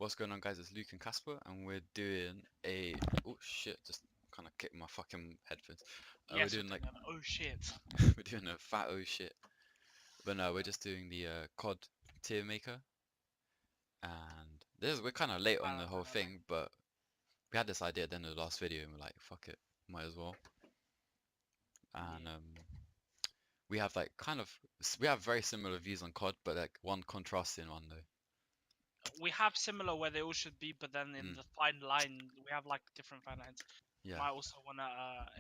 What's going on, guys? It's Luke and Casper, and we're doing a oh shit! Just kind of kicked my fucking headphones. We're Yes, doing like oh shit. we're doing a fat oh shit, but no, we're just doing the COD tier maker, and we're kind of late on the whole thing, but we had this idea at the end of the last video, and we're like, fuck it, might as well. And we have like we have very similar views on COD, but like one contrasting one though. We have similar where they all should be, but then in the fine line, we have like different fine lines. Yeah. Might also want to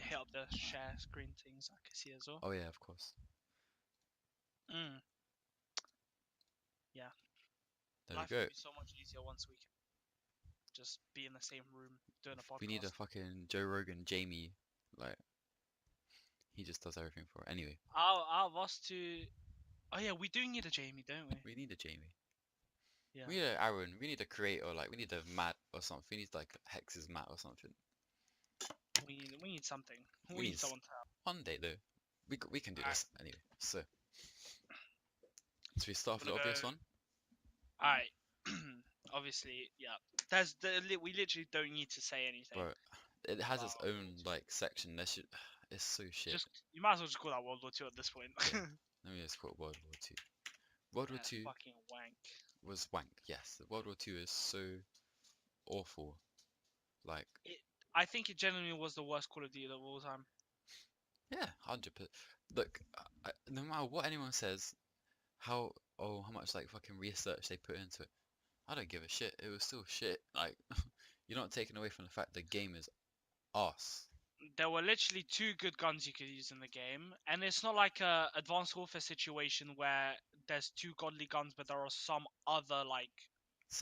hit up the share screen things I can see as well. Oh yeah, of course. Yeah. There Life we go. will be so much easier once we can just be in the same room doing a podcast. We need a fucking Joe Rogan Jamie, like he just does everything for it. Anyway. Out of us two. Oh yeah, we do need a Jamie, don't we? We need a Jamie. Yeah. We need a Aaron. We need a creator. Like we need a Matt or something. We need like Hex's Matt or something. We need something. We need someone to help. One day though, we can do this anyway. So we start with the obvious one. Alright. Obviously, yeah. We literally don't need to say anything. Bro, it has its own like section. It's so shit. You might as well just call that World War II at this point. Yeah. Let me just call it World War II. World War II fucking wank. Was wank. Yes, World War II is so awful. Like I think it genuinely was the worst Call of Duty of all time. Yeah, 100%. Look, no matter what anyone says, how much like fucking research they put into it, I don't give a shit. It was still shit. Like, you're not taking away from the fact the game is arse. There were literally two good guns you could use in the game, and it's not like a Advanced Warfare situation where there's two godly guns, but there are some other like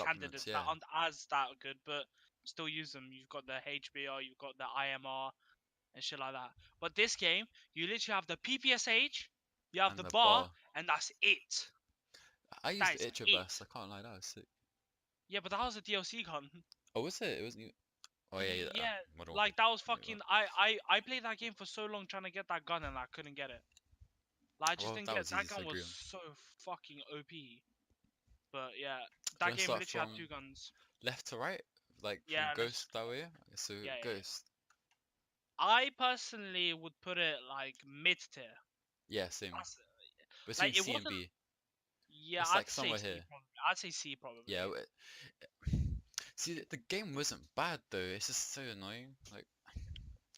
candidates that aren't as that good, but still use them. You've got the HBR, you've got the IMR, and shit like that. But this game, you literally have the PPSH, you have the bar, and that's it. I used the Itcher Burst. I can't lie, that was sick. Yeah, but that was a DLC gun. Oh, was it? It wasn't. Oh yeah. Yeah, like that was fucking. I played that game for so long trying to get that gun and I couldn't get it. Like, I just didn't get that gun was so fucking OP. But yeah, that game literally had two guns. Left to right, like from Ghost that way. So Ghost. I personally would put it like mid tier. Yeah, same. Between C and B. Yeah, it's like somewhere here. I'd say C probably. Yeah. See, the game wasn't bad though. It's just so annoying. Like,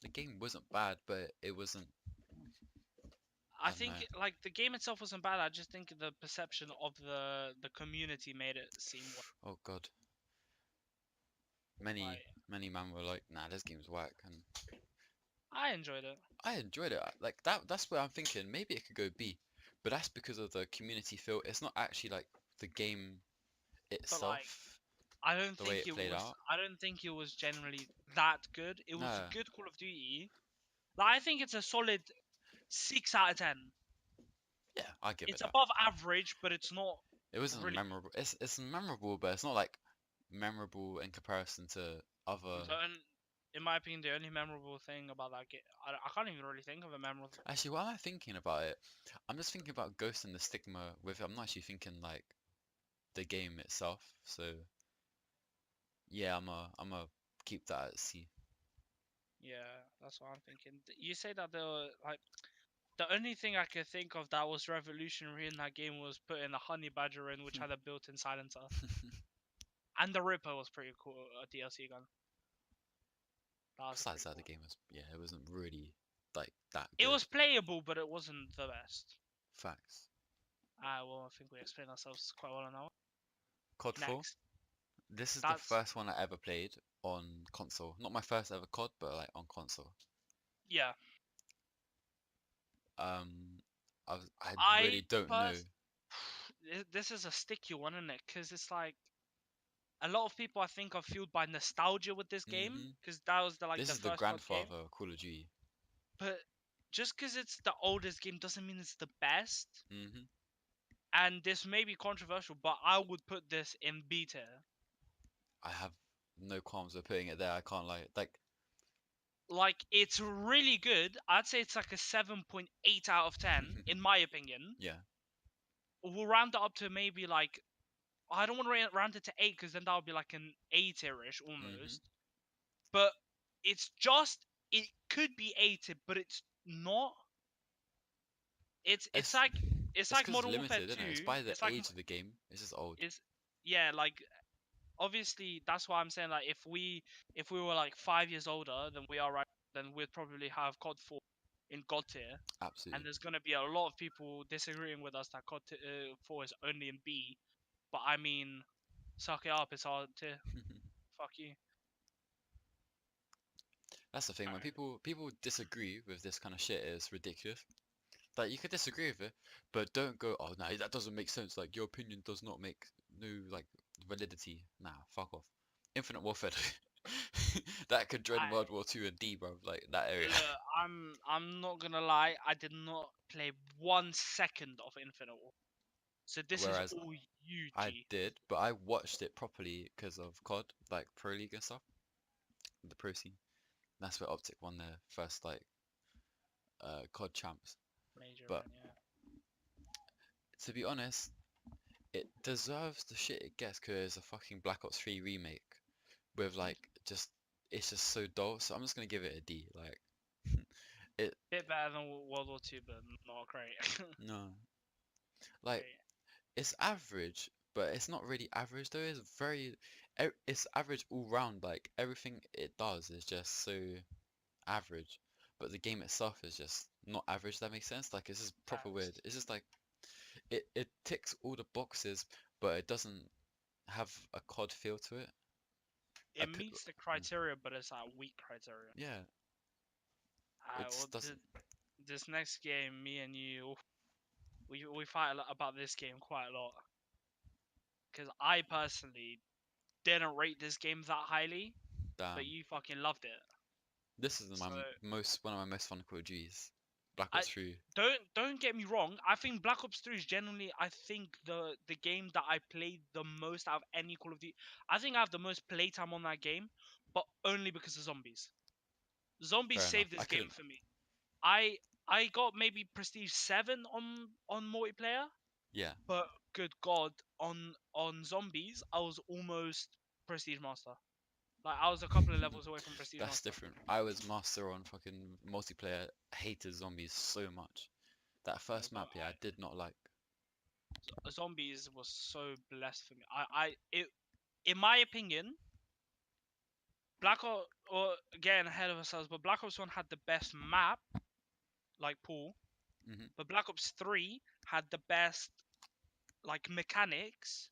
the game wasn't bad, but it wasn't. I think like the game itself wasn't bad. I just think the perception of the community made it seem. Oh god. Many men were like, "Nah, this game's whack," and I enjoyed it. I enjoyed it. Like that's where I'm thinking maybe it could go B, but that's because of the community feel. It's not actually like the game itself. But, like, I don't think it was generally that good. It was a good Call of Duty. Like, I think it's a solid 6 out of 10. Yeah, I give it. It's above average, but it's not. It wasn't really memorable. It's memorable, but it's not like memorable in comparison to other. In my opinion, the only memorable thing about that game, I can't even really think of a memorable thing. Actually, while I'm thinking about it, I'm just thinking about Ghost and the stigma with it. I'm not actually thinking like the game itself. So yeah, I'm a keep that at C. Yeah, that's what I'm thinking. You say that the only thing I could think of that was revolutionary in that game was putting the Honey Badger in, which had a built-in silencer, and the Ripper was pretty cool, a DLC gun. Besides that, the game was it wasn't really like that good. It was playable, but it wasn't the best. Facts. Well, I think we explained ourselves quite well on that one. COD 4. This is the first one I ever played on console. Not my first ever COD, but like on console. Yeah. I really don't know. This is a sticky one, isn't it? Because it's like a lot of people I think are fueled by nostalgia with this game, because that was this is the grandfather of Call of Duty. But just because it's the oldest game doesn't mean it's the best. And this may be controversial, but I would put this in B tier. I have no qualms with putting it there. I can't lie. Like, it's really good. I'd say it's like a 7.8 out of 10, in my opinion. Yeah. We'll round it up to maybe like I don't want to round it to 8 because then that would be like an A tierish almost. Mm-hmm. But it's just it could be 8, but it's not. It's like It's because it's Modern Warfare limited, isn't it? It's 2. by the It's like age of the game. It's just old. it's yeah, like obviously that's why I'm saying like if we were like 5 years older than we are right, then we'd probably have COD 4 in God tier. And Absolutely. there's gonna be a lot of people disagreeing with us that COD 4 is only in B. But I mean, suck it up, it's our tier. Fuck you. That's the thing. When people disagree with this kind of shit, it's ridiculous. Like you could disagree with it, but don't go, oh no, that doesn't make sense. Like your opinion does not make no like validity. Nah, fuck off. Infinite Warfare. That could join World War Two and D, bro. Like that area. I'm not gonna lie, I did not play 1 second of Infinite War. So this is Whereas all you, I G. did, but I watched it properly because of COD, like Pro League and stuff, the pro scene. That's where Optic won their first like COD champs. Major But man, yeah. to be honest, it deserves the shit it gets because it's a fucking Black Ops 3 remake with like just it's just so dull. So I'm just gonna give it a D. Like it Bit better than World War Two, but not great. no, like Great. it's average, but it's not really average though. It's it's average all round. Like everything it does is just so average, but the game itself is just not average. That makes sense. Like it's just proper weird. It's just like it ticks all the boxes, but it doesn't have a COD feel to it. It meets the criteria, but it's a weak criteria. Yeah, it Well, just doesn't. this next game, me and you, we fight a lot about this game quite a lot. Because I personally didn't rate this game that highly, but Damn. you fucking loved it. This is So one of my most fun Call of Duties. Black I Ops 3. don't get me wrong. I think Black Ops 3 is generally I think the game that I played the most out of any Call of Duty. I think I have the most playtime on that game, but only because of zombies. Zombies Fair enough. saved I this game couldn't. for me. I got maybe Prestige 7 on multiplayer, Yeah. but good God, on zombies I was almost Prestige Master. Like I was a couple of levels away from Prestige That's Master. different. I was master on fucking multiplayer. Hated zombies so much. That first map, yeah, I did not like. Zombies was so blessed for me. In my opinion, Black Ops, or getting ahead of ourselves, but Black Ops 1 had the best map, like pool, Hmm. but Black Ops 3 had the best like mechanics.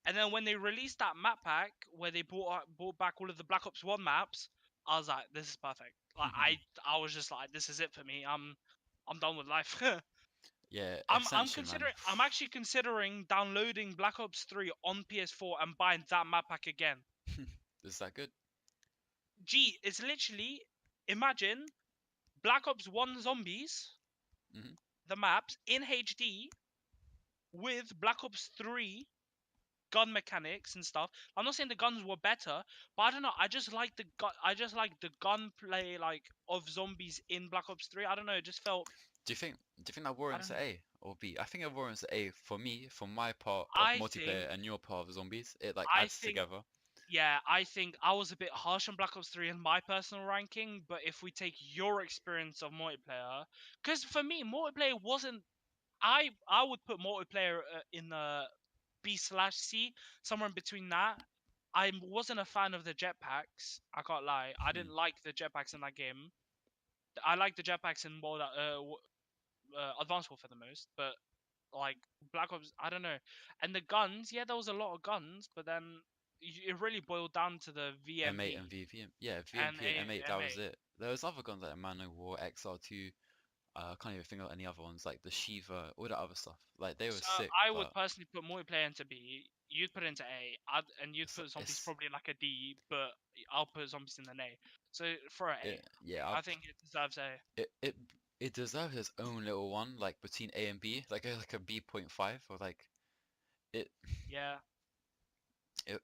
And then when they released that map pack where they brought back all of the Black Ops 1 maps, I was like, this is perfect. Like I was just like, this is it for me. I'm done with life. Yeah, I'm Ascension, man. considering I'm actually considering downloading Black Ops 3 on PS4 and buying that map pack again. Is that good? Gee, it's literally imagine Black Ops 1 Zombies, Hmm. the maps in HD with Black Ops 3 gun mechanics and stuff. I'm not saying the guns were better, but I don't know. I just like the gunplay like of zombies in Black Ops 3. I don't know. It just felt. Do you think that I warrants don't an know. A or B? I think it warrants an A for me, for my part of I think. multiplayer and your part of zombies. It like I adds think. together. Yeah, I think I was a bit harsh on Black Ops 3 in my personal ranking, but if we take your experience of multiplayer, because for me, multiplayer wasn't. I would put multiplayer in the B/C, somewhere in between that. I wasn't a fan of the jetpacks. I can't lie. I Hmm. didn't like the jetpacks in that game. I like the jetpacks in more that Advanced Warfare the most, but like Black Ops, I don't know. And the guns, yeah, there was a lot of guns, but then it really boiled down to the M8 and VMP VVM. Yeah, and VMP and M8, that was M8. it. There was other guns like Man War, XR2. I can't even think of any other ones like the Shiva, all that other stuff. Like they were So sick, I would but personally put multiplayer into B. You'd put it into A, and you'd it's put zombies it's probably in like a D, but I'll put zombies in an A. So for an A, yeah, I think it deserves A. it it it deserves its own little one, like between A and B, like a B.5 or like it Yeah. it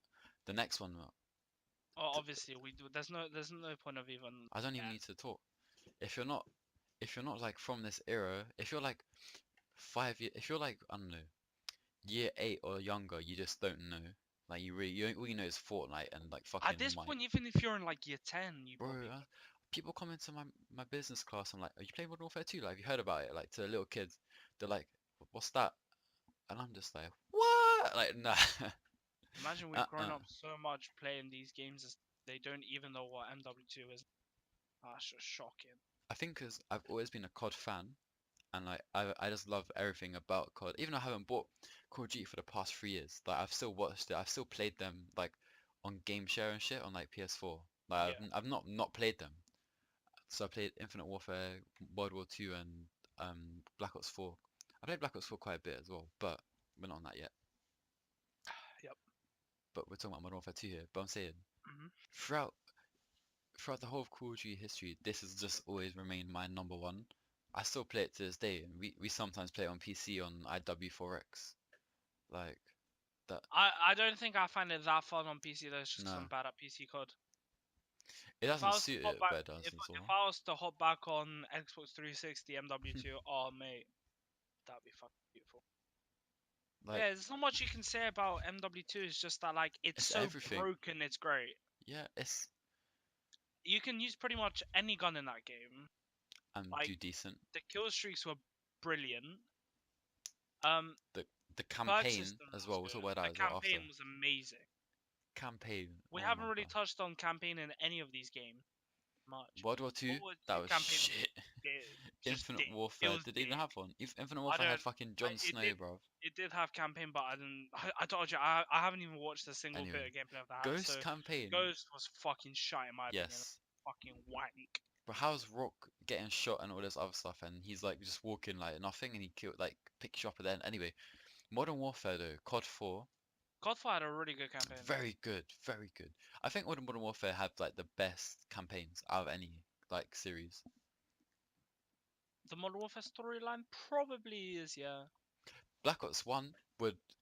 the next one. Oh, t- obviously we do. There's no point of even. I don't even Yeah. need to talk. If you're not like from this era, if you're like 5 years, if you're like I don't know, year 8 or younger, you just don't know. Like all you know is Fortnite and like At fucking this Mike. point, even if you're in like year 10, you Bro, probably. people come into my business class. I'm like, are you playing Modern Warfare 2? Like, have you heard about it? Like to the little kids, they're like, what's that? And I'm just like, what? Like, nah. Imagine we've grown up so much playing these games, they don't even know what MW2 is. That's just shocking. I think because I've always been a COD fan, and like I just love everything about COD. Even though I haven't bought Call of Duty for the past 3 years, like I've still watched it. I've still played them like on Game Share and shit on like PS4. Like Yeah. I've not played them. So I played Infinite Warfare, World War 2, and Black Ops 4. I played Black Ops 4 quite a bit as well, but we're not on that yet. Yep. But we're talking about Modern Warfare 2 here. But I'm saying Hmm. throughout the whole of Call of Duty history, this has just always remained my number one. I still play it to this day, and we sometimes play it on PC on IW4X. Like that. I don't think I find it that fun on PC though, it's just because No, I'm bad at PC COD. it If I doesn't was to suit hop it, back, but it does as if well. I was to hop back on Xbox 360 MW2, oh mate, that'd be fucking beautiful. Like Yeah, there's not much you can say about MW2. It's just that like it's it's so everything. broken, it's great. Yeah, it's You can use pretty much any gun in that game. Like do decent. the kill streaks were brilliant. Um, The the perk campaign system as was well. We'll talk good. about The that as well after. campaign was amazing. Campaign. We Oh my haven't really god. touched on campaign in any of these games much. World War 2, World War that 2 was campaign shit. just Infinite dick. It Warfare, was did they even dick. have one? Infinite I Warfare had don't. fucking Jon It Snow, did. bro. It did have campaign, but I didn't. I told you, I haven't even watched a single bit Anyway, of gameplay of that. So Ghost campaign, Ghost was fucking shite in my opinion. yes. Fucking wank. But how's Rock getting shot and all this other stuff, and he's like just walking like nothing, and he killed like picks you up at the end. Anyway, Modern Warfare though, COD 4, Godfall had a really good campaign. very good, very good. I think Modern Warfare had like the best campaigns out of any like series. The Modern Warfare storyline probably is, yeah. Black Ops 1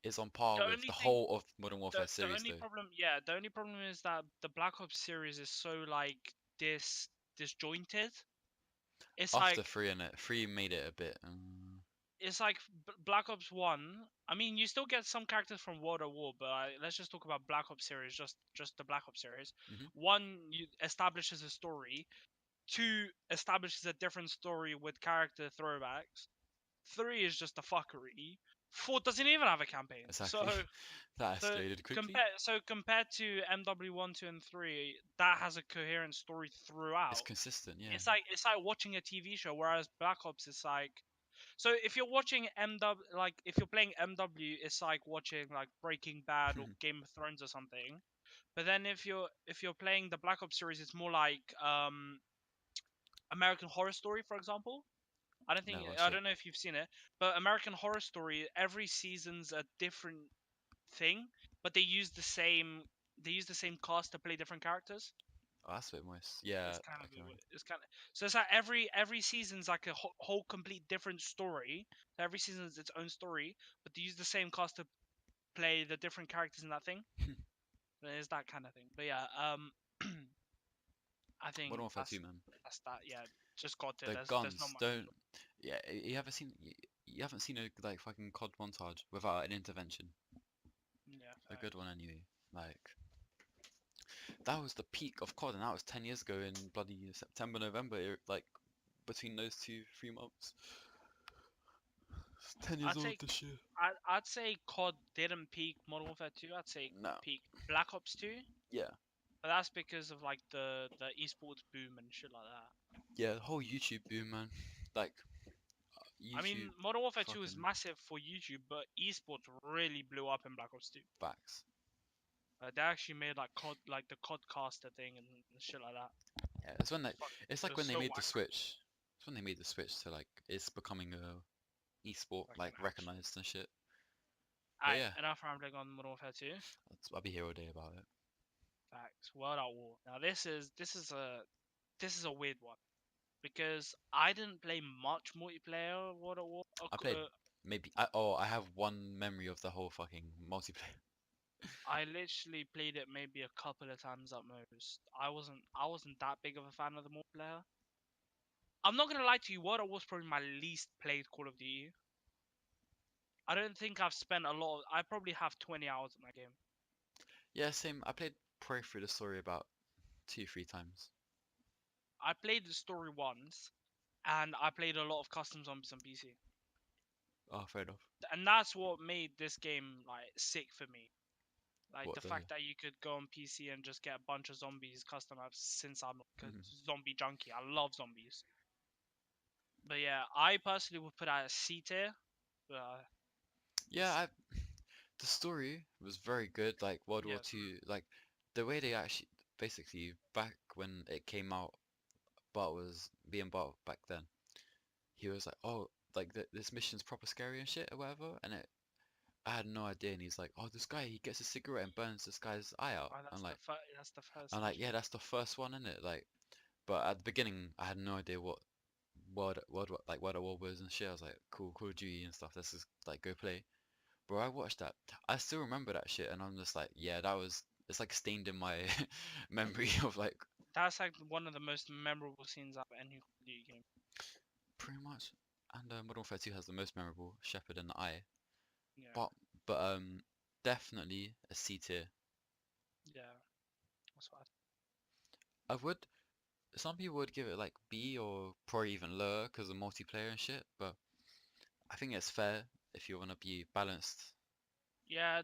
is on The par with only the thing, whole of Modern Warfare the series only though. problem, yeah, the only problem is that the Black Ops series is so like disjointed. It's After like 3 and 3 made it a bit. Black Ops One. I mean, you still get some characters from World at War, but let's just talk about Black Ops series, just the Black Ops series. Mhm. One establishes a story. Two establishes a different story with character throwbacks. Three is just a fuckery. Four doesn't even have a campaign. Exactly. That So escalated quickly. compared to MW1, 2, and 3, that has a coherent story throughout. It's consistent, yeah. It's like watching a TV show, whereas Black Ops is like. So if you're watching MW, like if you're playing MW, it's like watching like Breaking Bad or Game of Thrones or something. But then if you're playing the Black Ops series, it's more like American Horror Story, for example. No, I what's it? don't know if you've seen it, but American Horror Story, every season's a different thing, but they use the same cast to play different characters. Oh, that's a bit moist. Yeah, It's kind of okay. it's kind of so it's like every season's like a whole complete different story. So every season's its own story, but they use the same cast to play the different characters in that thing. There's that kind of thing. But yeah, I think Modern Warfare 2, man. that's that. Yeah, just got to. The There's not guns much. don't. Yeah, you haven't seen a like fucking COD montage without an intervention. Yeah, A good one anyway. Like that was the peak of COD, and that was 10 years ago in bloody September, November. Like between those 3 months. It's 10 years I'd old say this year. I'd say COD didn't peak Modern Warfare 2. I'd say No. peak Black Ops 2. Yeah. But that's because of like the esports boom and shit like that. Yeah, the whole YouTube boom, man. Like I mean, YouTube Modern Warfare 2 is fucking massive for YouTube, but esports really blew up in Black Ops 2. backs. They actually made like like the Codcaster thing and shit like that. Yeah, it's when they. It's It like was when they so made the whack. switch. It's when they made the switch to like it's becoming a esport Like like an action. recognized and shit. Alright, Yeah, enough rambling on Modern Warfare 2. I'll be here all day about it. Facts. World at War. Now this is a weird one because I didn't play much multiplayer World at War. I played maybe. I have one memory of the whole fucking multiplayer. I literally played it maybe a couple of times at most. I wasn't that big of a fan of the multiplayer. I'm not gonna lie to you, World at War was probably my least played Call of Duty. I don't think I've spent a lot. I probably have 20 hours in that game. Yeah, same. I played probably through the story about 2-3 times. I played the story once, and I played a lot of custom zombies on PC. Oh, fair enough. And that's what made this game like sick for me. Like What the fact that you could go on PC and just get a bunch of zombies custom maps. Since I'm like a zombie junkie, I love zombies. But yeah, I personally would put out a C tier. Yeah, the story was very good. Like World War Yes. Two, like the way they actually basically back when it came out, Bart was being Bart back then. He was like, oh, like this mission's proper scary and shit or whatever, and I had no idea. And he's like, oh, this guy, he gets a cigarette and burns this guy's eye out. Oh, I'm like, that's the first. yeah, that's the first one, isn't it? Like, but at the beginning, I had no idea what World of War was and shit. I was like, cool, Call of Duty and stuff. Let's just like go play. Bro, I watched that. I still remember that shit, and I'm just like, yeah, it's like stained in my memory of like That's like one of the most memorable scenes out of any Call of Duty game. pretty much. And Modern Warfare 2 has the most memorable Shepherd and the Eye. Yeah. But definitely a C tier. Yeah. That's what I would. Some people would give it like B or probably even lower because of multiplayer and shit. But I think it's fair if you want to be balanced. Yeah,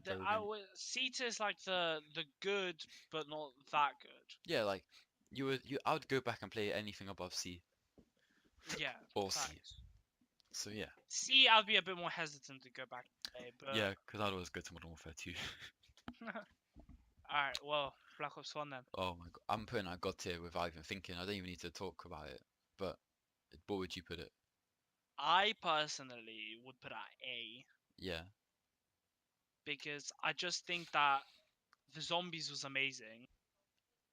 C tier is like the good, but not that good. Yeah, like I would go back and play anything above C. Yeah. Or C. So yeah. C, I'd be a bit more hesitant to go back and play, but yeah, because I'd always go to Modern Warfare 2. Alright, well, Black Ops 1 then. Oh my god, I'm putting that God tier without even thinking. I don't even need to talk about it. But what would you put it? I personally would put at A. Yeah. Because I just think that the zombies was amazing.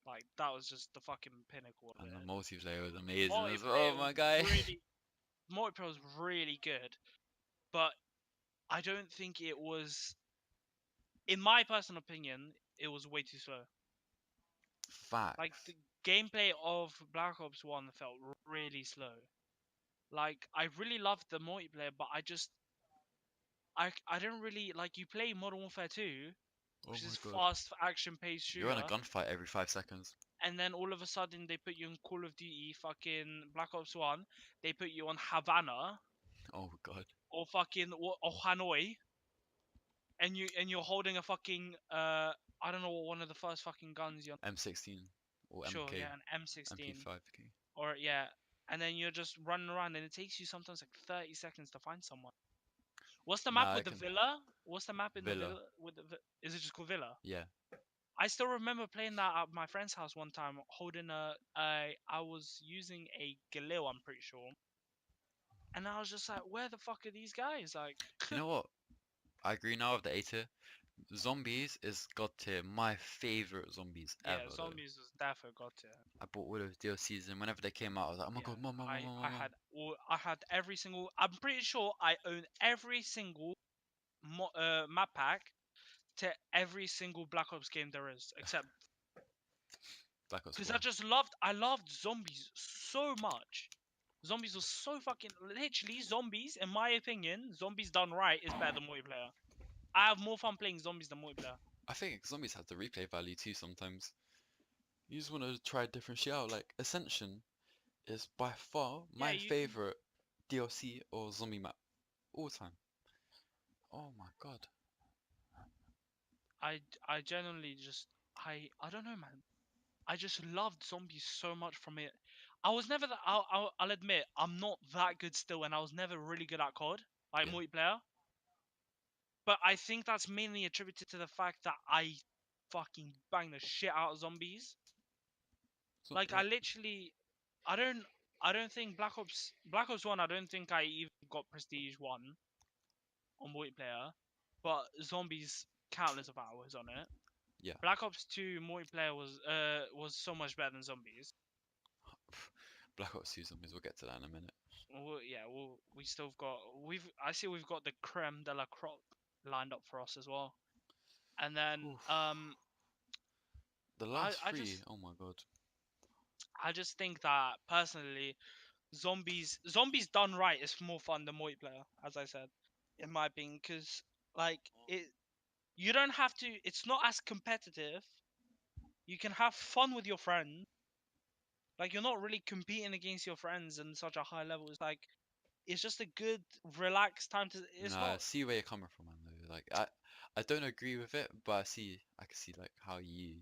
Like that was just the fucking pinnacle of And it. the multiplayer was amazing as well. Oh my guy. Multiplayer was really good, but I don't think it was. In my personal opinion, it was way too slow. Facts. Like the gameplay of Black Ops 1 felt really slow. Like I really loved the multiplayer, but I don't really like. You play Modern Warfare 2, which is fast action paced shooter. You're in a gunfight every 5 seconds. And then all of a sudden they put you in Call of Duty fucking Black Ops 1. They put you on Havana. Oh god. Or fucking or Hanoi. And you're holding a fucking I don't know what one of the first fucking guns you're M16 or MK. Sure, yeah, an M16. MP5K. Or yeah. And then you're just running around and it takes you sometimes like 30 seconds to find someone. What's the map with the villa? What's the map in the villa with the is it just called Villa? Yeah. I still remember playing that at my friend's house one time, holding I was using a Galil, I'm pretty sure. And I was just like, where the fuck are these guys? Like, you know what? I agree now with the A tier. Zombies is God tier. My favorite zombies ever. Yeah, zombies was definitely God tier. I bought all those DLCs, and whenever they came out, I was like, oh my god, mom. I had every single. I'm pretty sure I own every single map pack to every single Black Ops game there is, except Black Ops. Because I loved zombies so much. Zombies was so fucking literally zombies. In my opinion, zombies done right is better than multiplayer. I have more fun playing zombies than multiplayer. I think zombies have the replay value too sometimes. You just want to try different shit out. Like Ascension is by far my favorite DLC or zombie map all time. Oh my god. I genuinely just I don't know, man. I just loved zombies so much from it. I was never that. I'll admit I'm not that good still, and I was never really good at COD, like multiplayer. But I think that's mainly attributed to the fact that I fucking bang the shit out of zombies. Like I literally, I don't think Black Ops 1. I don't think I even got Prestige 1 on multiplayer, but zombies countless of hours on it. Yeah. Black Ops 2 multiplayer was so much better than zombies. Black Ops 2 zombies. We'll get to that in a minute. Well, yeah, we still got I see we've got the creme de la crop lined up for us as well, and then the last three. Oh my god. I just think that personally, zombies done right is more fun than multiplayer, as I said. in my opinion, because like you don't have to. It's not as competitive. You can have fun with your friends. Like you're not really competing against your friends in such a high level. It's just a good, relaxed time to. It's Nah, I not see where you're coming from, man. Though, like I don't agree with it, but I can see like how you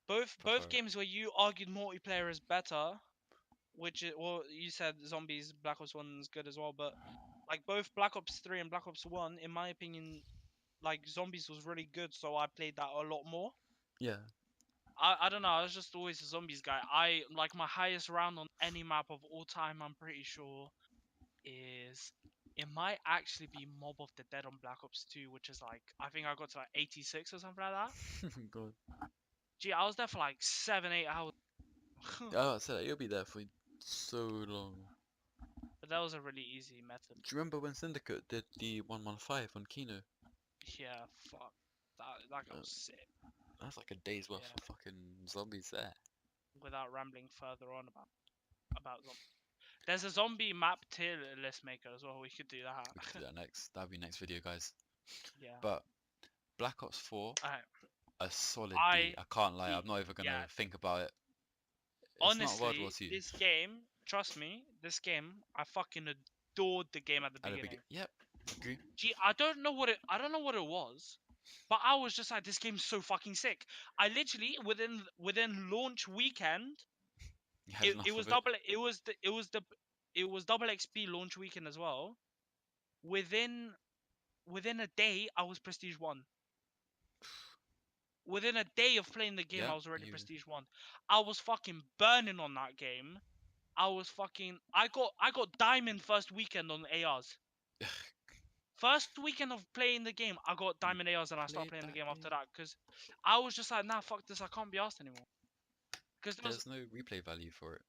prefer both it. games where you argued multiplayer is better, which is well, you said Zombies Black Ops 1 is good as well, but like both Black Ops 3 and Black Ops 1, in my opinion, like Zombies was really good, so I played that a lot more. Yeah. I don't know, I was just always a Zombies guy. I like my highest round on any map of all time, I'm pretty sure, is it might actually be Mob of the Dead on Black Ops 2, which is like I think I got to like 86 or something like that. God. Gee, I was there for like 7-8 hours. Yeah, I said you'll be there for so long. But that was a really easy method. Do you remember when Syndicate did the 115 on Kino? Yeah, fuck. That guy was sick. That's like a day's worth Yeah. of fucking zombies there. Without rambling further on about zombies. There's a zombie map tier list maker as well. We could do that. We could do that next. That'll be next video, guys. Yeah. But Black Ops 4, Alright. a solid I D. I can't lie. I'm not even gonna yeah. think about it. It's not World War Honestly, II. this game, trust me, this game, I fucking adored the game at the At the beginning. Yep. Agree. Gee, I don't know what it was, but I was just like, this game's so fucking sick. I literally within launch weekend, You had enough it was of it. double. It was double XP launch weekend as well. Within a day, I was Prestige 1. Within a day of playing the game, Yeah. I was already You. Prestige 1. I was fucking burning on that game. I got diamond first weekend on ARs. First weekend of playing the game, I got You diamond ARs and I started played playing the that game after game. that because I was just like, nah, fuck this, I can't be asked anymore. Because There's no replay value for it.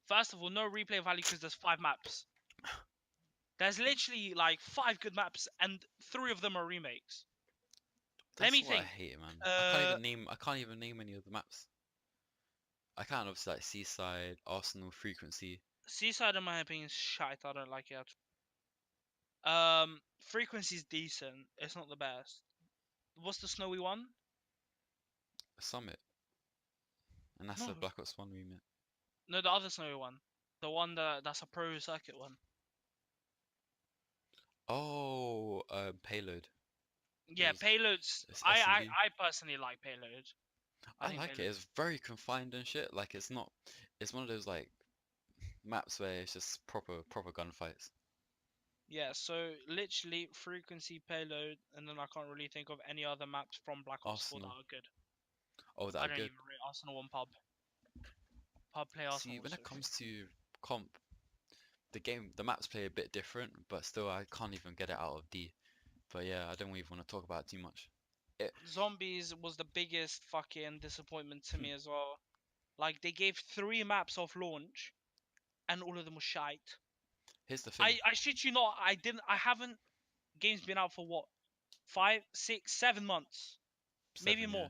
first of all, no replay value because there's 5 maps. There's literally like 5 good maps and 3 of them are remakes. Let That's me why I think. hate it, man. I can't even name any of the maps. I can't obviously like Seaside, Arsenal, Frequency. Seaside, in my opinion, is shite. I don't like it at all. Frequency's decent. It's not the best. What's the snowy one? Summit. And that's No, a Black Ops 1 remake. no, the other snowy one. The one that's a pro circuit one. Oh, Payload. Yeah, payloads. It's I S&D. I personally like payload. I I think like it. payload. It's very confined and shit. Like it's not. It's one of those like maps where it's just proper gunfights. Yeah, so literally frequency payload, and then I can't really think of any other maps from Black Ops 4 that Arsenal. are good. Oh, that I are don't good. even rate Arsenal one pub. Pub play Arsenal See, was when so it comes to comp, the maps play a bit different, but still I can't even get it out of D. But yeah, I don't even want to talk about it too much. It, Zombies was the biggest fucking disappointment to me as well. Like they gave 3 maps off launch, and all of them were shite. Here's the thing. I shit you not. I haven't. Game's been out for what? 5, 6, 7 months, maybe 7, yeah, more.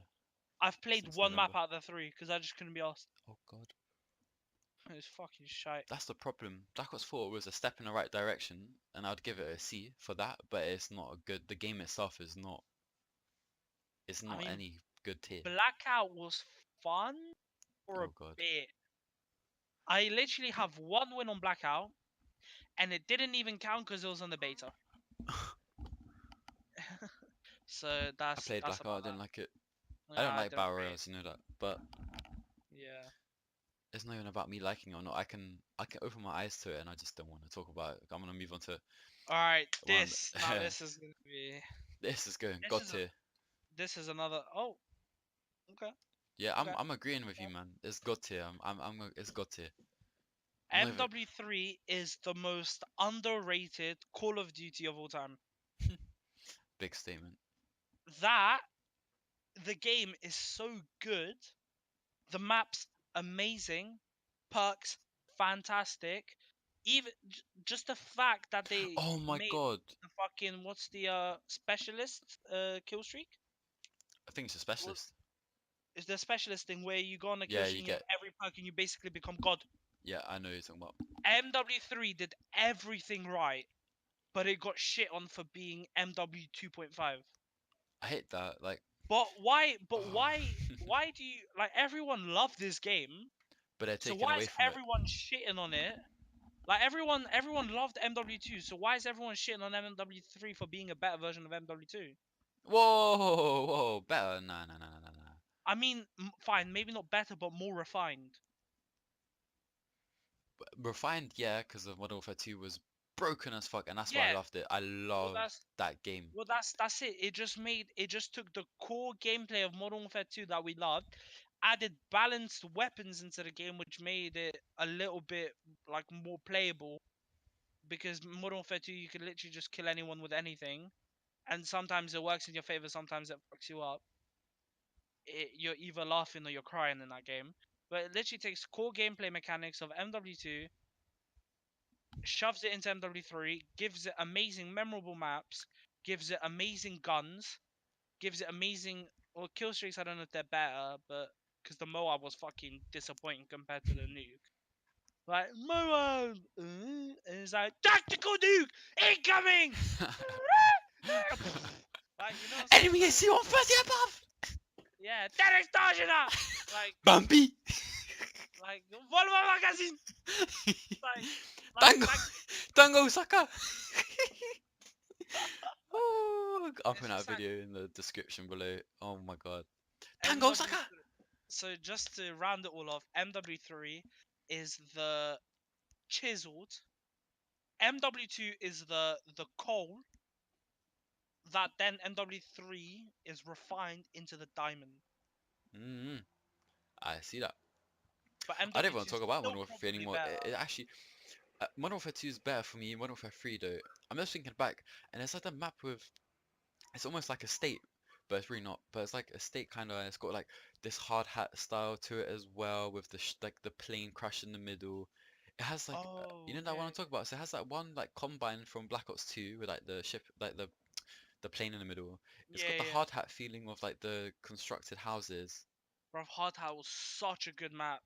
I've played since 1 map November. out of the 3 because I just couldn't be asked. Oh god. It was fucking shite. That's the problem. Black Ops 4 was a step in the right direction, and I'd give it a C for that, but it's not a good. The game itself is not. It's I not mean, any good tier. Blackout was fun for a Oh god. bit. I literally have 1 win on Blackout, and it didn't even count because it was on the beta. So I played that's Blackout. I about didn't that. like it. I Yeah, don't I like didn't battle rate it. royals, you know that. But Yeah. it's not even about me liking it or not. I can open my eyes to it, and I just don't want to talk about it. I'm gonna move on to All right, one. now this is gonna be This is going this god is tier. this is another. Oh, okay, Yeah, okay. I'm agreeing with you, man. It's god tier. It's god tier. I'm not even MW3 is the most underrated Call of Duty of all time. big statement. That the game is so good, the maps amazing, perks fantastic. Even just the fact that they Oh my made god. the fucking what's the specialist kill streak? I think it's a What specialist. is the specialist thing where you go on a kill Yeah, you streak and you get. have every perk and you basically become god? Yeah, I know you're talking about. MW3 did everything right. but it got shit on for being MW 2.5. I hate that. Like, But why? But oh. why? Why do you like? Everyone loved this game, But they're so taking why away is from it. everyone shitting on it? Like everyone loved MW2, so why is everyone shitting on MW3 for being a better version of MW2? Whoa, better. Nah. I mean, fine, maybe not better, but more refined. Refined, yeah, because of Modern Warfare 2 was broken as fuck, and that's why I Yeah, loved it. I well love that's that game. well that's it. It just took the core gameplay of Modern Warfare 2 that we loved, added balanced weapons into the game, which made it a little bit like more playable. Because Modern Warfare 2, you can literally just kill anyone with anything, and sometimes it works in your favor, sometimes it fucks you up. You're either laughing or you're crying in that game. But it literally takes core gameplay mechanics of MW2, shoves it into MW3, gives it amazing, memorable maps, gives it amazing guns, gives it amazing. Well, kill streaks, I don't know if they're better, but because the Moab was fucking disappointing compared to the nuke. Like, Moab! And it's like, tactical nuke! Incoming! Like, you know what I'm saying? Enemy is you on 30 above! Yeah, Derek Starjina! Like, Bambi! like, Volvo magazine! Like, Tango! like, Tango Saka! Oh, I'll it's put that just like video in the description below. Oh my god. Tango MW3. Saka! So just to round it all off, MW3 is the chiseled. MW2 is the coal that then MW3 is refined into the diamond. Mm-hmm. I see that. But I don't want MW2 to is talk about still Modern Warfare probably anymore. better. It actually, Modern Warfare 2 is better for me. Modern Warfare 3 though. I'm just thinking back, and it's like a map with, it's almost like a state, but it's really not. But it's like a state kind of, and it's got like this hard hat style to it as well, with the like the plane crash in the middle. It has like, you Oh, know that one I'm okay. talking about. So it has that one like combine from Black Ops 2 with like the ship, like the plane in the middle. It's got Yeah, the yeah. hard hat feeling of like the constructed houses. Bro, Hard Hat was such a good map.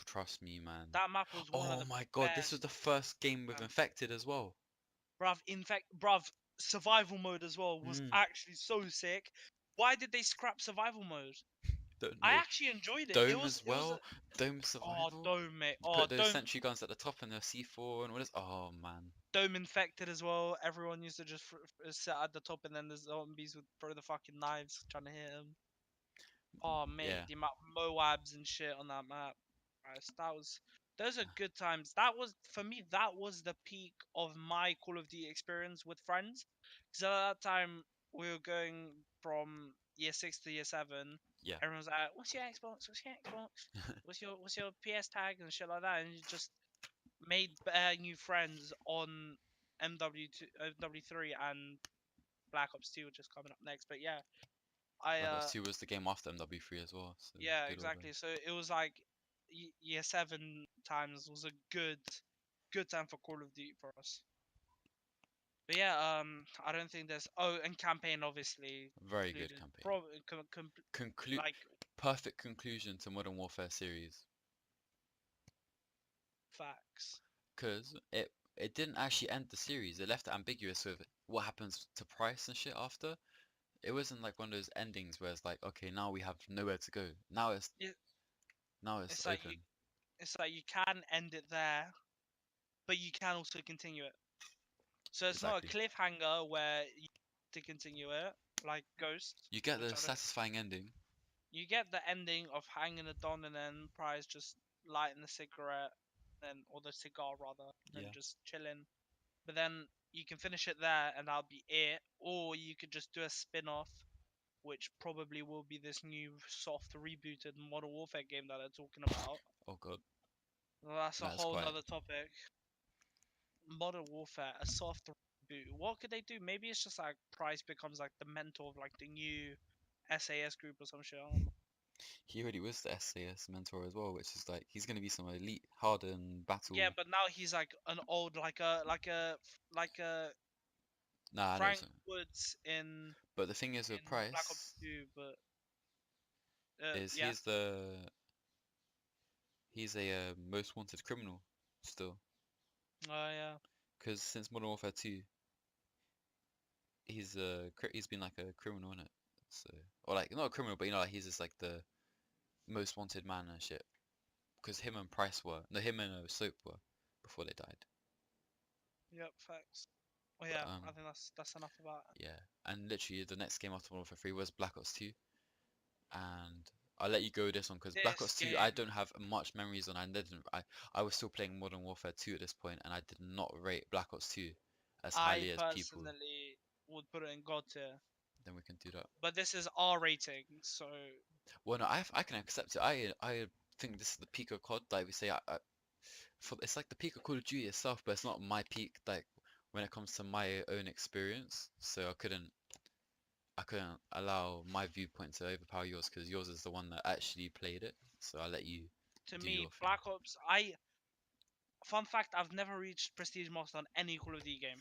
Trust me, man. That map was one of Oh the my god, this was best. the first game with Infected as well. Bruv, in fact, bruv, survival mode as well was Mm, actually so sick. Why did they scrap survival mode? don't I know. actually enjoyed it. Dome as It was well. Dome oh survival. Dome, mate. Oh Put those Dome, sentry guns at the top and the C4 and all this. Oh man. Dome infected as well. Everyone used to just sit at the top, and then the zombies would throw the fucking knives trying to hit them. Oh mate, Yeah. the amount of Moabs and shit on that map. That was those are good times. That was for me. That was the peak of my Call of Duty experience with friends. Because at that time we were going from year 6 to year 7. Yeah. Everyone was like, "What's your Xbox? What's your Xbox? What's your PS tag and shit like that?" And you just made new friends on MW2, MW3, and Black Ops 2, which is coming up next. But yeah, I Black Ops 2 was the game after MW3 as well. So yeah, good order. exactly. So it was like year 7 times was a good time for Call of Duty for us. But yeah, I don't think there's and campaign obviously Very good included. campaign. Probably like Perfect conclusion to Modern Warfare series. facts. Because it didn't actually end the series. It left it ambiguous with what happens to Price and shit after. It wasn't like one of those endings where it's like, okay, now we have nowhere to go. It, Now it's it's like open. you can end it there, but you can also continue it. So it's not a Exactly. cliffhanger where you have to continue it like Ghost, You get which the I don't. satisfying ending. You get the ending of hanging the Don and then Prize just lighting the cigarette, then or the cigar rather, and Yeah. just chilling. But then you can finish it there, and that'll be it. Or you could just do a spin-off, which probably will be this new soft rebooted Modern Warfare game that they're talking about. Oh god. Well, that's a That's whole quite. nother topic. Modern Warfare, a soft reboot. What could they do? Maybe it's just like Price becomes like the mentor of like the new SAS group or some shit. I don't know. He already was the SAS mentor as well, which is like he's gonna be some elite hardened battle. Yeah, but now he's like an old, like a Nah, I know. Frank Woods in But the thing is with Black Ops Price 2, but is yeah. he's a most wanted criminal still. Oh yeah. Because since Modern Warfare 2, he's been like a criminal in it. So or like not a criminal, but you know like he's just like the most wanted man and shit. Because him and Price were no him and Soap were before they died. Yep, facts. Well, But yeah, I think that's enough about it. yeah, and literally the next game after Modern Warfare 3 was Black Ops 2, and I'll let you go with this one because Black This Ops 2 I game, don't have much memories on. I was still playing Modern Warfare 2 at this point, and I did not rate Black Ops 2 as I highly as people. personally would put it in God tier, Then we can do that. but this is R rating, so Well, no, I can accept it. I think this is the peak of COD. Like we say, it's like the peak of Call of Duty itself, but it's not my peak. Like when it comes to my own experience, so I couldn't allow my viewpoint to overpower yours because yours is the one that actually played it. So I'll let you to do me, your thing. Black Ops. Fun fact, I've never reached Prestige Master on any Call of Duty game.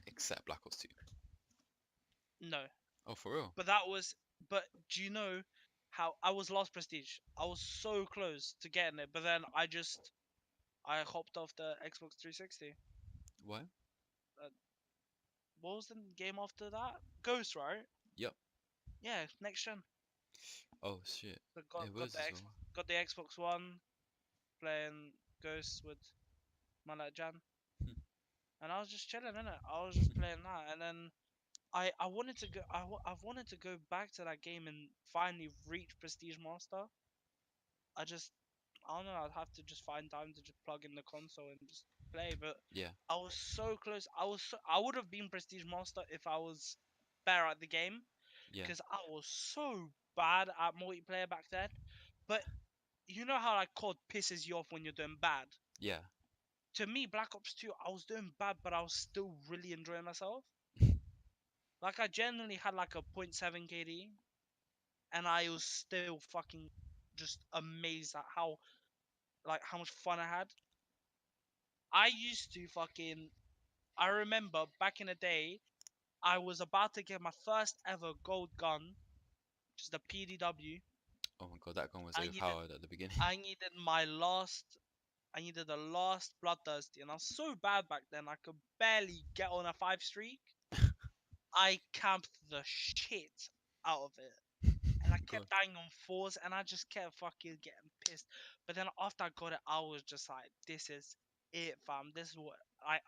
Except Black Ops 2. No, Oh, for real? but that was. But do you know how I was last Prestige? I was so close to getting it, but then I hopped off the Xbox 360. What? Uh, what was the game after that? Ghost, right? Yep. Yeah, next gen. Oh shit. So It got was the as well. got the Xbox One, playing Ghost with my like Jan, Hmm. and I was just chilling in it. I was just playing that, and then I wanted to go. I've wanted to go back to that game and finally reach Prestige Master. I just I don't know. I'd have to just find time to just plug in the console and just play. But Yeah. I was so close. I would have been Prestige Master if I was better at the game Yeah. because I was so bad at multiplayer back then. But you know how like COD pisses you off when you're doing bad. Yeah. To me, Black Ops 2, I was doing bad, but I was still really enjoying myself. Like I genuinely had like a point 0.7 KD, and I was still fucking just amazed at how much fun I had. I used to fucking I remember back in the day, I was about to get my first ever gold gun, which is the PDW. Oh my god, that gun was I needed overpowered at the beginning. I needed I needed the last bloodthirsty, and I was so bad back then I could barely get on a 5 streak. I camped the shit out of it. And I God. kept dying on 4s, and I just kept fucking getting pissed. But then after I got it, I was just like, this is it, fam. This is what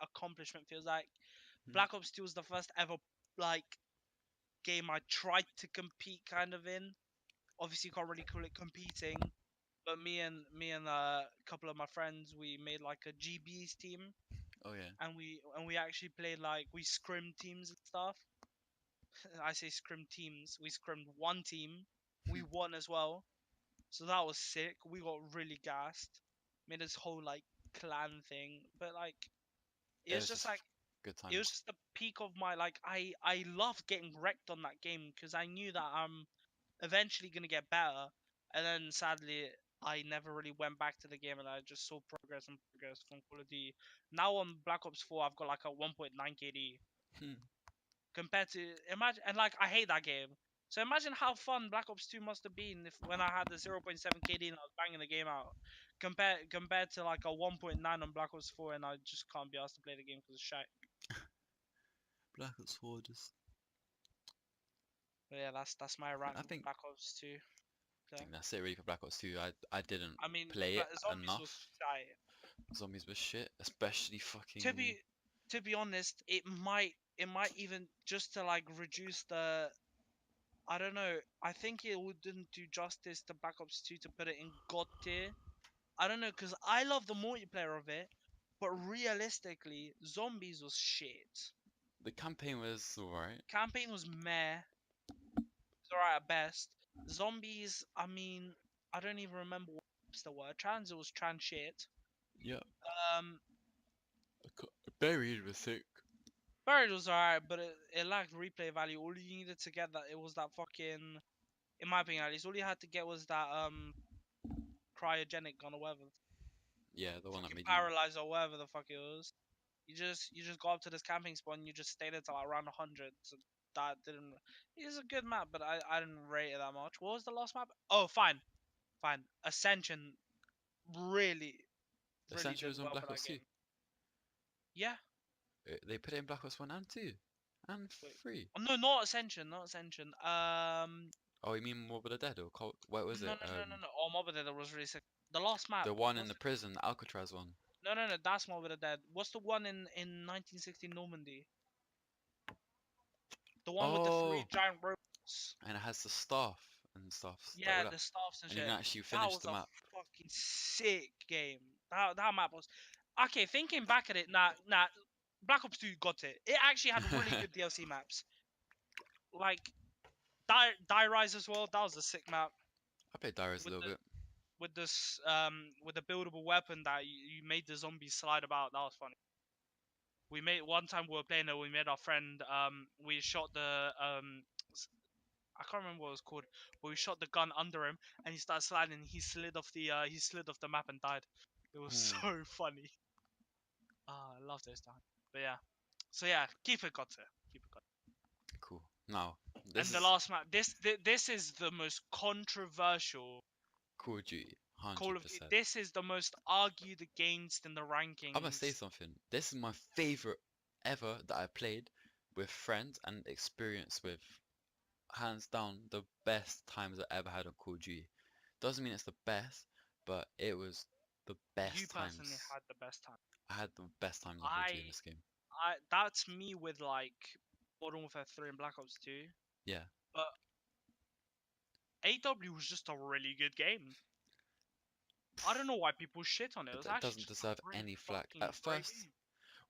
accomplishment feels like. Hmm. Black Ops 2 was the first ever like game I tried to compete kind of in. Obviously, you can't really call it competing, but me and a couple of my friends, we made like a GB's team, Oh yeah. and we actually played like we scrimmed teams and stuff. I say scrim teams. We scrimmed one team. We won as well. So that was sick. We got really gassed. Made this whole like clan thing. But like it It was was just just like good it was times. just the peak of my like I loved getting wrecked on that game because I knew that I'm eventually gonna get better. And then sadly I never really went back to the game and I just saw progress and progress from Call of Duty. Now on Black Ops 4 I've got like a 1.9 KD Hmm. compared to imagine and like I hate that game. So imagine how fun Black Ops 2 must have been if when I had the 0.7 KD and I was banging the game out. Compared to like a 1.9 on Black Ops 4 and I just can't be asked to play the game because it's shite. Black Ops 4 just. But yeah, that's my rant I on think Black Ops 2. I Okay. think that's it really for Black Ops 2. I didn't I mean, play it Zombies was enough. shite. Zombies were shit, especially To fucking. be to be honest, it might even just to like reduce the I don't know. I think it wouldn't do justice to Black Ops 2 to put it in God tier. I don't know, because I love the multiplayer of it, but realistically, Zombies was shit. The campaign was alright. Campaign was meh. It's alright at best. Zombies, I mean, I don't even remember what maps there were. Trans, it was trans shit. Yeah. Um, Buried was sick. Buried was alright, but it lacked replay value. All you needed to get that it was that fucking, in my opinion at least, all you had to get was that cryogenic gun or whatever, Yeah, the one that fucking made you. paralyzer or whatever the fuck it was. You just go up to this camping spot and you just stay there till around 100. So that didn't. It's a good map, but I didn't rate it that much. What was the last map? Oh, fine. Ascension really really Essentially did was on well Black for that Ops 2. game. Yeah, They put it in Black Ops 1 and 2. And Wait. free. Oh, no, not Ascension, not Ascension. Oh, you mean Mob of the Dead or what was No, it? no, no, no, no. Oh, Mob of the Dead was really sick. The last map. The one in What's the it called? prison, the Alcatraz one. No, no, no. That's Mob of the Dead. What's the one in 1960 Normandy? The one with the three Oh, giant robots. and it has the staff and stuff. Yeah, the staffs and And you shit. can actually That finish was the a map. fucking sick game. That map was. Okay, thinking back at it, nah. Black Ops 2 got it. It actually had really good DLC maps. Like Die Rise as well. That was a sick map I played Dyrus a with little the bit. with the buildable weapon that you made the zombies slide about. That was funny. We made one time we were playing it. We made our friend. We shot the I can't remember what it was called, but we shot the gun under him, and he started sliding. He slid off the map and died. It was Ooh, so funny. Ah, I love those times. But yeah, so yeah, keep it got it. Keep it got it. cool. Now, this And the is last map. This is the most controversial Call of Duty, Call of Duty. 100%. This is the most argued against in the I'm gonna say rankings. something. This is my favorite ever that I played with friends and experience with. Hands down, the best times I ever had on Call of Duty. Doesn't mean it's the best, but it was the You best personally times. had the best time. I had the best times on Call of Duty in I this game. that's me with like Modern Warfare 3 and Black Ops 2. Yeah. But AW was just a really good game. I don't know why people shit on it. It But was that actually doesn't just a deserve really any flack. fucking At great first, game.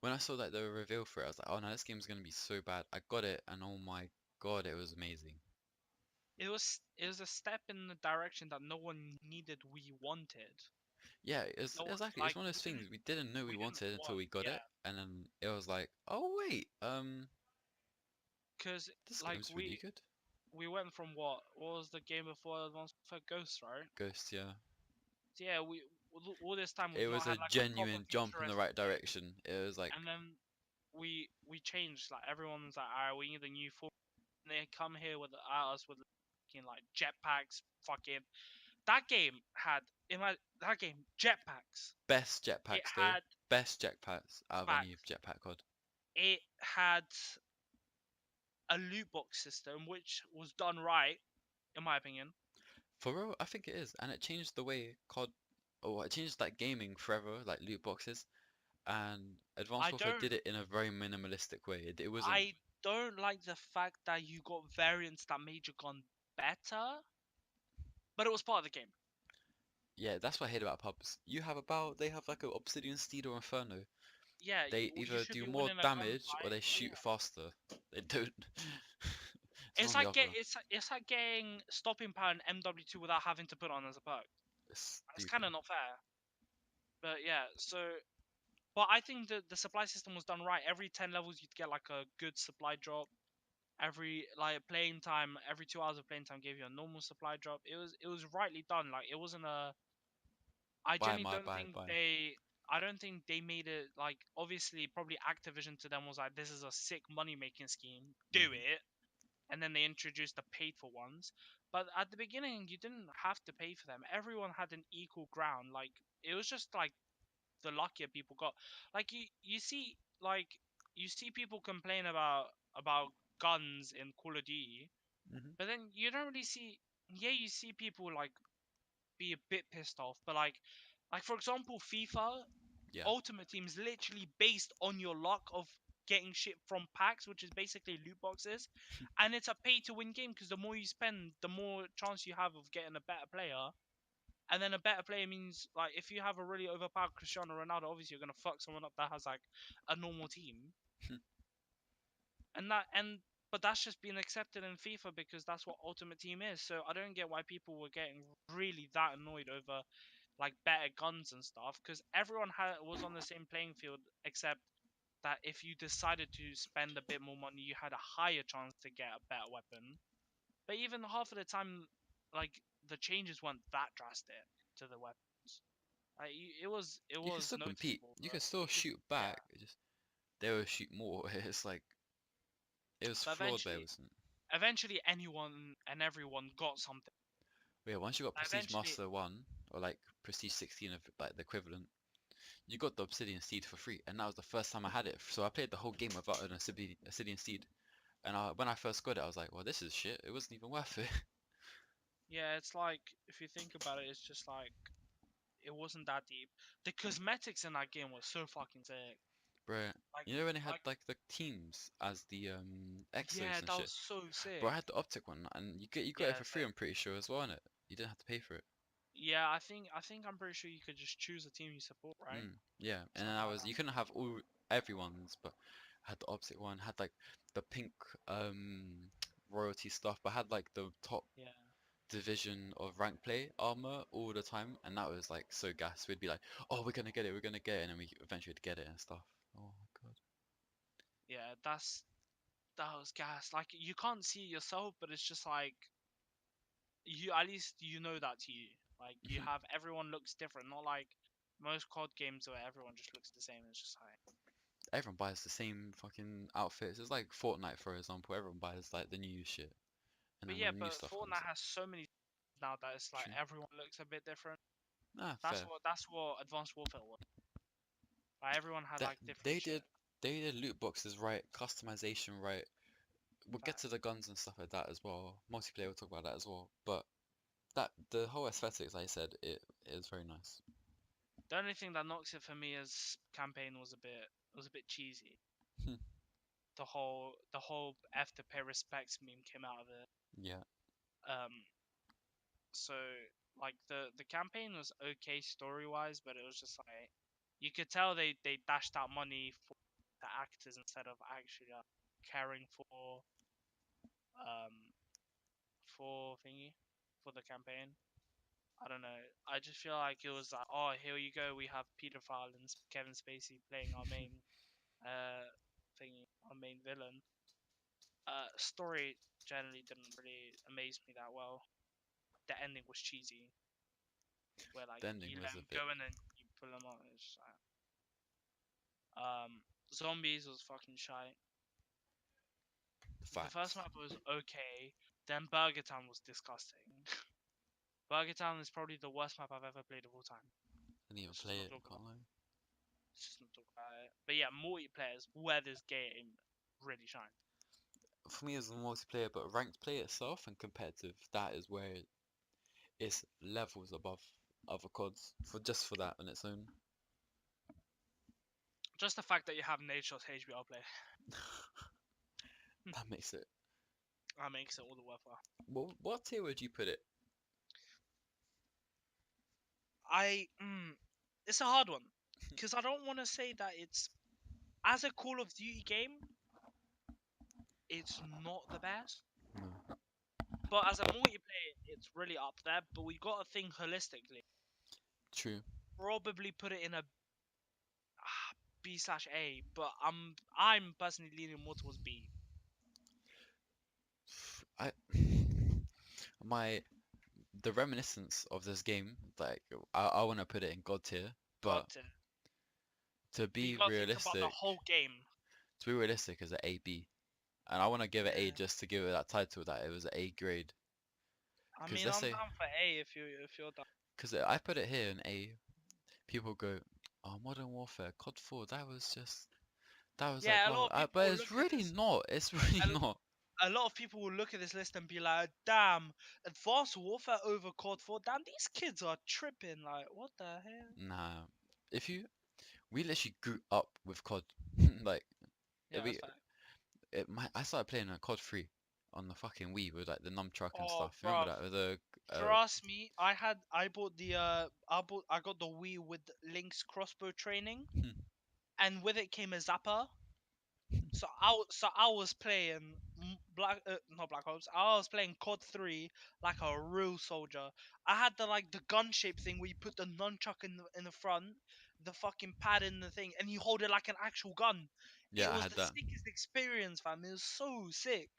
when I saw like the reveal for it, I was like, oh no, this game's gonna be so bad. I got it, and oh my god, it was amazing. It was a step in the direction that no one needed. We wanted. Yeah, it's No one, exactly. It's like one of those things we didn't know we we didn't wanted until want. we got it, Yeah, and then it was like, oh wait, because this like game's really good. we went from what was the game before Advanced Warfare Ghost, right? Ghost, yeah. So yeah, we all this time It we've not was a had like a proper genuine jump in the futuristic right game. direction. It was like, And then we changed. Like everyone's like, alright, we need a new form. And they come here with us with fucking like jetpacks. Fucking that game had that game jetpacks. best It jetpacks though. had Best jetpacks out of any facts. jetpack COD. It had a loot box system which was done right, in my opinion. For real, I think it is, and it changed the way COD, or it changed like gaming forever, like loot boxes, and Advanced I Warfare don't did it in a very minimalistic way. It wasn't. I don't like the fact that you got variants that made your gun better, but it was part of the game. Yeah, that's what I hate about pubs. They have like an Obsidian Steed or Inferno. Yeah, They you either should do be more winning a damage or gunfight. they shoot Yeah. faster. They don't. It's It's one or like the other. it's like getting stopping power in MW2 without having to put on as a perk. It's It's kind stupid. of not fair. But yeah, but I think the supply system was done right. Every 10 levels you'd get like a good supply drop. Every like playing time, every 2 hours of playing time gave you a normal supply drop. It was rightly done. Like it wasn't a. I Buy genuinely my don't buy think buy. they. I don't think they made it like obviously probably Activision to them was like this is a sick money making scheme. Do Mhm. it, and then they introduced the paid for ones. But at the beginning, you didn't have to pay for them. Everyone had an equal ground. Like it was just like the luckier people got. Like you see people complain about guns in Call of Duty, Mhm. but then you don't really see. Yeah, you see people like be a bit pissed off, but like for example, FIFA Yeah. Ultimate Team is literally based on your luck of getting shit from packs, which is basically loot boxes, and it's a pay to win game because the more you spend, the more chance you have of getting a better player. And then a better player means like if you have a really overpowered Cristiano Ronaldo, obviously you're gonna fuck someone up that has like a normal team, and but that's just been accepted in FIFA because that's what Ultimate Team is. So I don't get why people were getting really that annoyed over like better guns and stuff because everyone was on the same playing field except that if you decided to spend a bit more money, you had a higher chance to get a better weapon. But even half of the time, like the changes weren't that drastic to the weapons. Like, it You can was still compete. noticeable, You can but still you could, shoot yeah. back. It just they will shoot more. It's like it was But flawed, but it wasn't. eventually, anyone and everyone got something. But yeah, once you got Prestige Eventually, Master 1 or like Prestige 16 of like the equivalent, you got the Obsidian Steed for free, and that was the first time I had it. So I played the whole game without an Obsidian Steed. And when I first got it, I was like, well, this is shit. It wasn't even worth it. Yeah, it's like if you think about it, it's just like it wasn't that deep. The cosmetics in that game was so fucking sick. Bro, Like, you know when they had like like the teams as the exos yeah, and that shit? was so Bro, I sick. had the optic one, and you got it Yeah, for free. same. I'm pretty sure as well, innit? You didn't have to pay for it. Yeah, I think I'm pretty sure you could just choose a team you support, right? Yeah, and then Something like you that. couldn't have all everyone's, but I had the optic one, had like the pink royalty stuff, but had like the top Yeah. division of rank play armor all the time, and that was like so gas. We'd be like, oh, we're gonna get it, and then we eventually would get it and stuff. Oh my god. Yeah, that was gas. Like you can't see it yourself, but it's just like you at least you know that's you. Like you have everyone looks different, not like most COD games where everyone just looks the same. It's just like Everyone buys the same fucking outfits. It's like Fortnite, for example. Everyone buys like the new shit, and but then yeah, when the new but stuff comes, Fortnite has so many now that it's like true. everyone looks a bit different. Ah, fair. That's what Advanced Warfare was. Like everyone had That like different they shit. did they did loot boxes right, customization right. We'll get to Facts. the guns and stuff like that as well. Multiplayer, we'll talk about that as well. But that the whole aesthetics, like I said, it is very nice. The only thing that knocks it for me is campaign was a bit cheesy. The whole F to pay respects meme came out of it. Yeah, Um, so like the campaign was okay story wise, but it was just like you could tell they dashed out money for the actors instead of actually caring um for thingy for the campaign. I don't know. I just feel like it was like, oh, here you go. We have pedophile and Kevin Spacey playing our main thingy, our main villain. Story generally didn't really amaze me that well. The ending was cheesy, where like the ending you let was a him bit go and then you pull him out. It's just like, zombies was fucking shy. The first facts. map was okay. Then Burger Town was disgusting. Burger Town is probably the worst map I've ever played of all time. Didn't even Let's just play not it, talk about. can't lie. Let's just not talk about it. But yeah, multiplayer is where this game really shines. For me, it's the multiplayer, but ranked play itself and competitive, that is where it's levels above other CODs for just for that on its own. Just the fact that you have Nature's HBR play, That makes it. that makes it all the worthwhile. What tier would you put it? It's a hard one because I don't want to say that it's as a Call of Duty game, it's not the best. No. But as a multiplayer, it's really up there. But we got to think holistically. True. Probably put it in a B/A. But I'm personally leaning more towards B. I my the reminiscence of this game, like I want to put it in God tier, but Got to. to But you be got to think about the realistic, whole game. is an AB, and I want to give it A Yeah. just to give it that title that it was an A grade. I Because mean, let's I'm say, down for A if you're down. because I put it here in A, people go, oh, Modern Warfare, COD 4, that was like, Yeah, a lot oh, of people but will it's look at really this. not. It's really not. A lot of people will look at this list and be like, "Damn, Advanced Warfare over COD 4. Damn, these kids are tripping. Like, what the hell?" Nah, if you, we literally grew up with COD. Like, Yeah, that's we, fact. I started playing a COD 3 on the fucking Wii with like the nunchuck and Oh, stuff. Remember bruv. that with the Trust me, I bought the I got the Wii with Link's crossbow training, and with it came a zapper. So I was playing not Black Ops. I was playing COD 3 like a real soldier. I had the like the gun shape thing where you put the nunchuck in the front, the fucking pad in the thing, and you hold it like an actual gun. Yeah, It I was had the that. sickest experience, fam. It was so sick.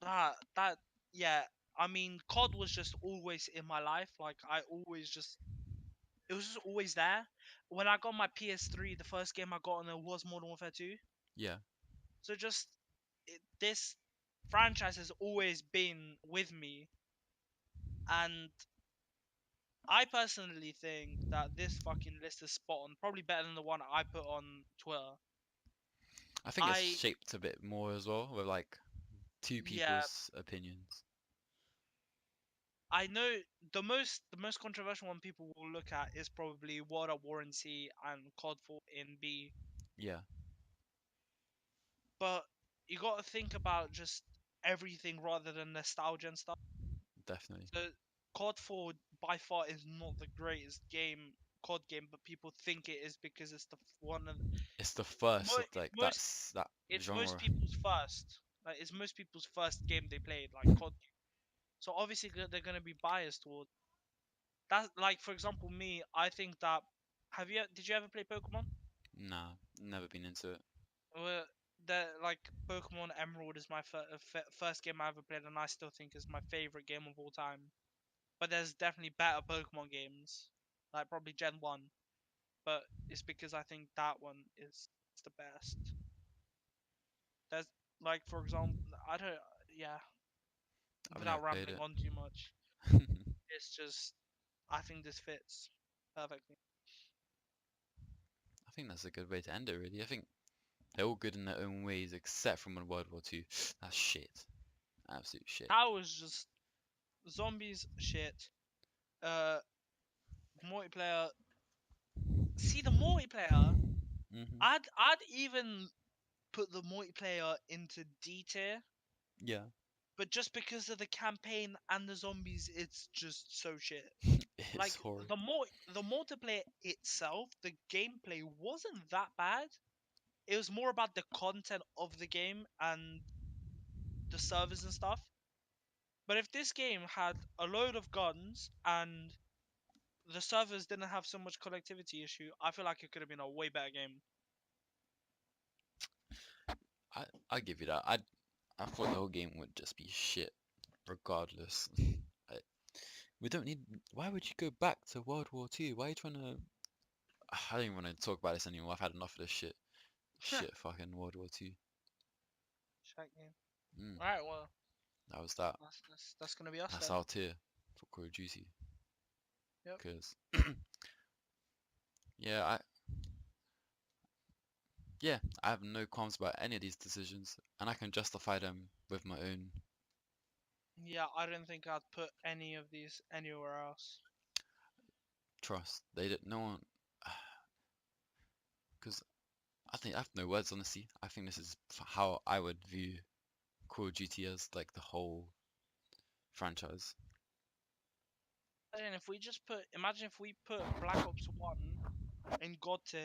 That yeah. I mean, COD was just always in my life. Like I always just it was just always there. When I got my PS3, the first game I got on it was Modern Warfare 2. Yeah, So just this franchise has always been with me, and I personally think that this fucking list is spot on, probably better than the one I put on Twitter. I think it's shaped a bit more as well with like two yeah, people's opinions. I know the most controversial one people will look at is probably World at War in C and COD 4 in B. Yeah, But you got to think about just everything rather than nostalgia and stuff. definitely. So COD 4 by far is not the greatest COD game, but people think it is because it's the one of It's the first of it's like most that it's most genre. people's first. Like it's most people's first game they played, like COD. So obviously they're gonna be biased towards that. Like for example, me, I think that. Did you ever play Pokemon? Nah, never been into it. Well, the like Pokemon Emerald is my first game I ever played, and I still think is my favorite game of all time. But there's definitely better Pokemon games, like probably Gen 1. But it's because I think that one is the best. There's like for example, I don't yeah, I've never without played rambling it. on too much. It's just I think this fits perfectly. I think that's a good way to end it, really. I think they're all good in their own ways, except from World War Two. That's shit. Absolute shit. That was just zombies shit. Uh, multiplayer. See the multiplayer. Hmm. I'd even put the multiplayer into D tier, Yeah. but just because of the campaign and the zombies, it's just so shit. It's Like horrid. the multiplayer itself, the gameplay wasn't that bad. It was more about the content of the game and the servers and stuff. But if this game had a load of guns and the servers didn't have so much connectivity issue, I feel like it could have been a way better game. I give you that. I thought the whole game would just be shit, regardless. I, we don't need. Why would you go back to World War Two? Why are you trying to? I don't even want to talk about this anymore. I've had enough of this shit. Shit, fucking World War Two. Shite game. Mm, Alright, well, that was that. that's gonna be us That's then. our tier for Call of Duty. Yep. Cause yeah, I have no qualms about any of these decisions, and I can justify them with my own Yeah, I don't think I'd put any of these anywhere else. trust. They did no one. Because I have no words, honestly. I think this is how I would view Call of Duty as like the whole franchise. Imagine if we put Black Ops 1 in God tier,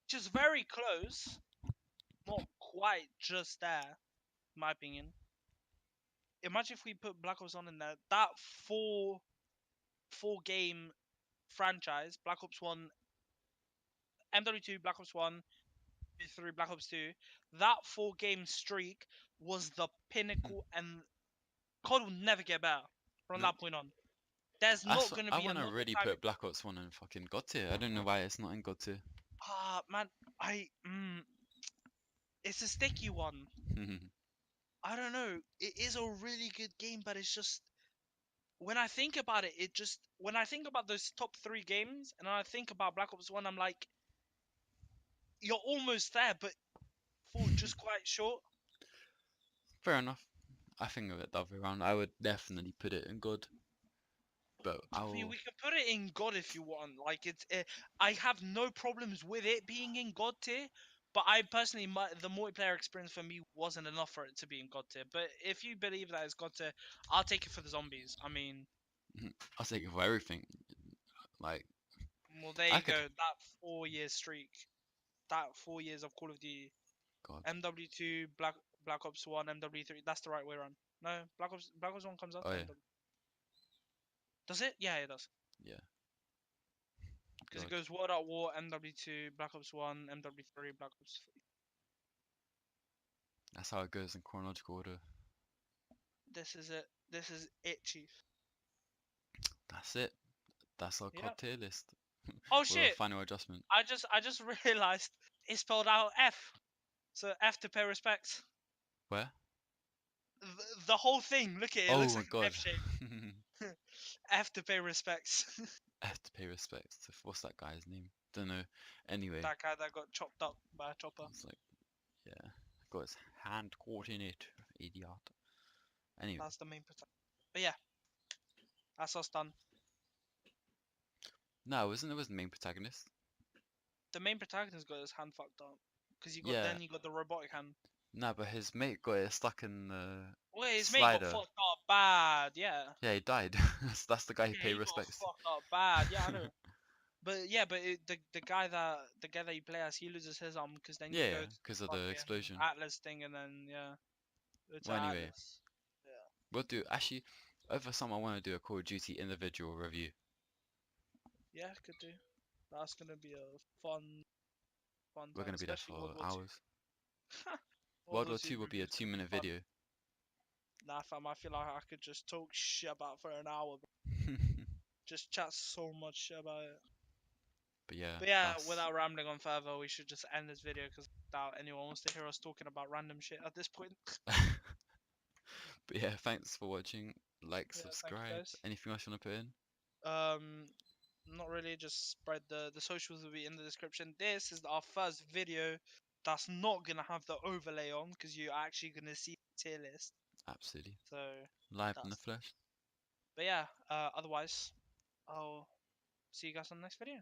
which is very close, not quite just there, in my opinion. Imagine if we put Black Ops 1 in there, that four game franchise, Black Ops 1, MW2, Black Ops 1, 3, Black Ops 2, that 4 game streak was the pinnacle, and COD will never get better from No, that point on. There's not going to I be want to another really time. put Black Ops 1 in fucking God tier. I don't know why it's not in God tier. Man, it's a sticky one. I don't know. It is a really good game, but it's just when I think about it, when I think about those top 3 games, and I think about Black Ops 1, I'm like, you're almost there, but fall just quite short. Fair enough. I think of it the other way around. I would definitely put it in God, but I I mean, will. we can put it in God if you want. Like I have no problems with it being in God tier. But I personally, the multiplayer experience for me wasn't enough for it to be in God tier. But if you believe that it's God tier, I'll take it for the zombies. I mean, I'll take it for everything. Like well, there I you could. go. That 4 year streak, that 4 years of Call of Duty, God. MW2, Black Ops 1, MW3. That's the right way around. No, Black Ops 1 comes Oh after yeah. MW. Does it? Yeah, it does. Yeah. Because it God. goes World at War, MW2, Black Ops 1, MW3, Black Ops 3. That's how it goes in chronological order. This is it. This is it, Chief. That's it. That's our COD Yep. tier list. Oh With a shit! final adjustment. I just realized it spelled out F. So F to pay respects. Where? The whole thing. Look at it. It Oh looks my like an god. F shape. F to pay respects. I have to pay respects to what's that guy's name? Don't know. Anyway, That guy that got chopped up by a chopper. it's like Yeah, got his hand caught in it, idiot. Anyway. That's the main protagonist. But yeah, that's us done. No, it wasn't the main protagonist. The main protagonist got his hand fucked up. Because then you got the robotic hand. No, but his mate got it stuck in the Wait, his slider. mate got fucked up bad, yeah. Yeah, he died. that's the guy who paid respects. He got fucked up bad, yeah, I know. But yeah, the guy that you play as, he loses his arm because then you go because of the explosion. Atlas thing, and then it's well, anyway, Atlas. Yeah. We'll do over summer. I want to do a Call of Duty individual review. Yeah, could do. That's gonna be a fun. We're gonna be there for hours. World War II will be a 2-minute video. Nah, fam, I feel like I could just talk shit about for an hour. Just chat so much shit about it. But yeah, without rambling on further, we should just end this video because doubt anyone wants to hear us talking about random shit at this point. But yeah, thanks for watching. Like, subscribe. Anything else you want to put in? Not really. Just spread the socials will be in the description. This is our first video that's not gonna have the overlay on because you're actually gonna see the tier list. Absolutely. So live in the flesh. But yeah, otherwise, I'll see you guys on the next video.